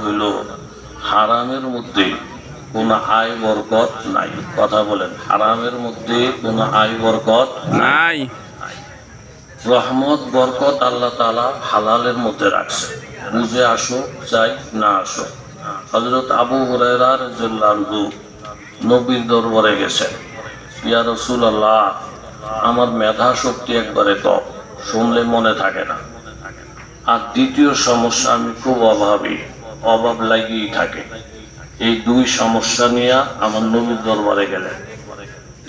হইল হারামের মধ্যে কোনো আয় বরকত নাই। কথা বলেন, হারামের মধ্যে কোনো আয় বরকত নাই। রহমত বরকত আল্লাহ তাআলা হালালের মধ্যে রাখছে, বুঝে আসো চাই না আসো। হযরত আবু হুরায়রা রাদিয়াল্লাহু আনহু নবীর দরবারে গেছেন, ইয়া রাসূলুল্লাহ, আমার মেধা শক্তি একবারে কম, শুনলে মনে থাকে না। আর দ্বিতীয় সমস্যা, আমি খুব অভাবী, অভাব লাগিয়েই থাকে। এই দুই সমস্যা নিয়ে আমার নবীর দরবারে গেলেন।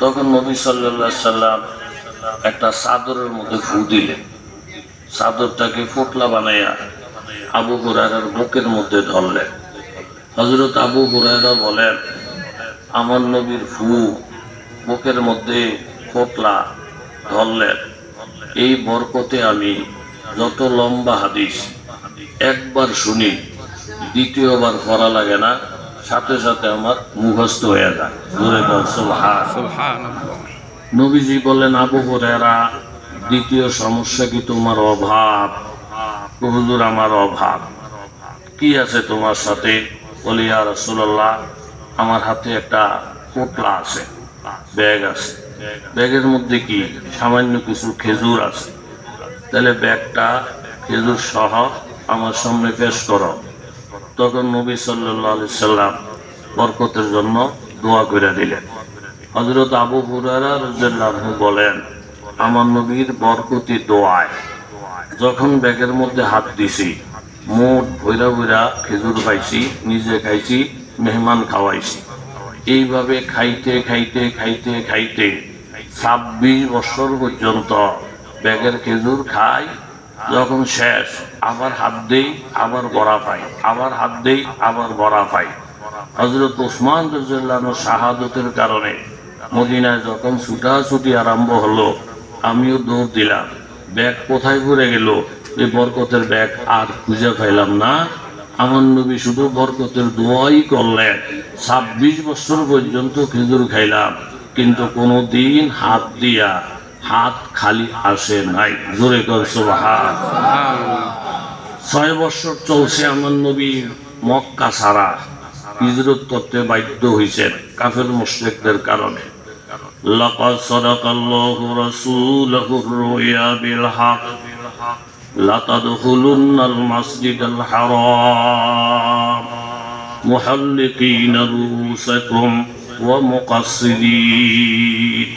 তখন নবী সাল্লাল্লাহু আলাইহি সাল্লাম একটা চাদরের মধ্যে ফু দিলেন। চাদরটাকে ফোটলা বানাইয়া আবু হুরায়রার বুকের মধ্যে ধরলেন। হযরত আবু হুরায়রা বলেন, আমার নবীর ফু বুকের মধ্যে ফোটলা ধরলেন, এই বরকতে আমি যত লম্বা হাদিস একবার শুনি, দ্বিতীয়বার পড়া লাগে না, সাথে সাথে আমার মুখস্থ হয়ে যায়। জোরে বল সুবহানাল্লাহ। নবীজি বললেন, আবু হুরায়রা, দ্বিতীয় সমস্যা কি তোমার অভাব? হুজুর, আমার অভাব। কি আছে তোমার সাথে? বলি, ইয়া রাসূলুল্লাহ, আমার হাতে একটা পোটলা আছে, ব্যাগ আছে, ব্যাগের মধ্যে কি সামান্য কিছু খেজুর আছে। তাহলে ব্যাগটা খেজুর সহ আমার সামনে পেশ করো। তখন নবী সাল্লাল্লাহু আলাইহি সাল্লাম বরকতের জন্য দোয়া করে দিলেন। হযরত আবু হুরায়রা রাদিয়াল্লাহু আনহু বলেন, আমার নবীর বরকতি দোয়ায় যখন ব্যাগের মধ্যে হাত দিছি, মোট ভৈরা ভৈরা খেজুর পাইছি, নিজে খাইছি, মেহমান খাওয়াইছি। এইভাবে খাইতে খাইতে খাইতে খাইতে 26 বছর পর্যন্ত ব্যাগের খেজুর খাই। যখন শেষ, আবার হাত দেই, আবার বড়া পাই, আবার হাত দেই, আবার বড়া পাই। হযরত ওসমান রাদিয়াল্লাহু আনহু শাহাদাতের কারণে মদিনায় যখন ছুটাছুটি আরম্ভ হলো, আমিও দৌড় দিলাম। ব্যাগ কোথায় পড়ে গেল? এই বরকতের ব্যাগ আর খুঁজে পাইলাম না। আমার নবী শুধু বরকতের দোয়াই করলেন। 26 বছর পর্যন্ত খেজুর খাইলাম, কিন্তু কোনোদিন হাত দিয়া হাত খালি আসে নাই। জোরে কর সুবহানাল্লাহ। 6 বছর চলছে আমার নবী মক্কা ছাড়া হিজরত করতে বাধ্য হয়েছেন কাফের মুশরিকদের কারণে। লাকাদ সাদাকাল্লাহু রাসূলাহুর রুয়া বিল হক লাতাদখুলুন্নাল মাসজিদাল হারাম মুহাল্লিকিনা রুউসাকুম ওয়া মুকাসসিরিন।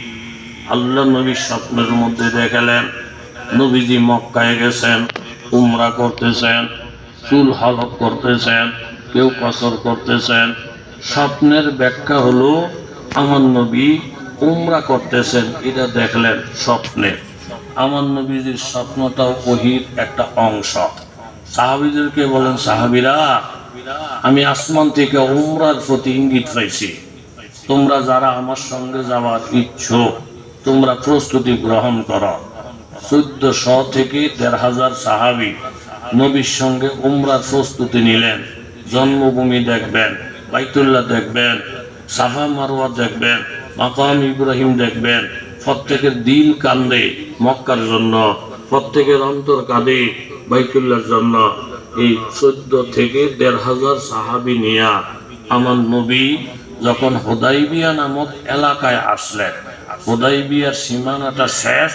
আল্লাহ নবী স্বপ্নের মধ্যে দেখালেন, নবীজি মক্কায় গেছেন, উমরা করতেছেন, চুল হলক করতেছেন, কেউ কসর করতেছেন। স্বপ্নের ব্যাখ্যা হলো আমার নবী উমরা করতেছেন, এটা দেখলেন স্বপ্নে। আমার নবীজির স্বপ্নটাও ওহীর একটা অংশ। সাহাবীদেরকে বলেন, সাহাবীরা, আমি আসমান থেকে উমরার প্রতি ইঙ্গিত পাইছি, তোমরা যারা আমার সঙ্গে যাওয়ার ইচ্ছুক তোমরা প্রস্তুতি গ্রহণ করো। 1400 থেকে 1500 সাহাবী নবীর সঙ্গে উমরার প্রস্তুতি নিলেন। জন্মভূমি দেখবেন, বাইতুল্লাহ দেখবেন, সাফা মারওয়া দেখবেন, মাকাম ইব্রাহিম দেখবেন। প্রত্যেকের দিল কান্দে মক্কার জন্য, প্রত্যেকের অন্তর কাঁদে বাইতুল্লাহর জন্য। এই 14 থেকে 1500 সাহাবী নিয়া আমার নবী যখন হুদাইবিয়া নামক এলাকায় আসলেন, হুদাইবিয়ার সীমানাটা শেষ,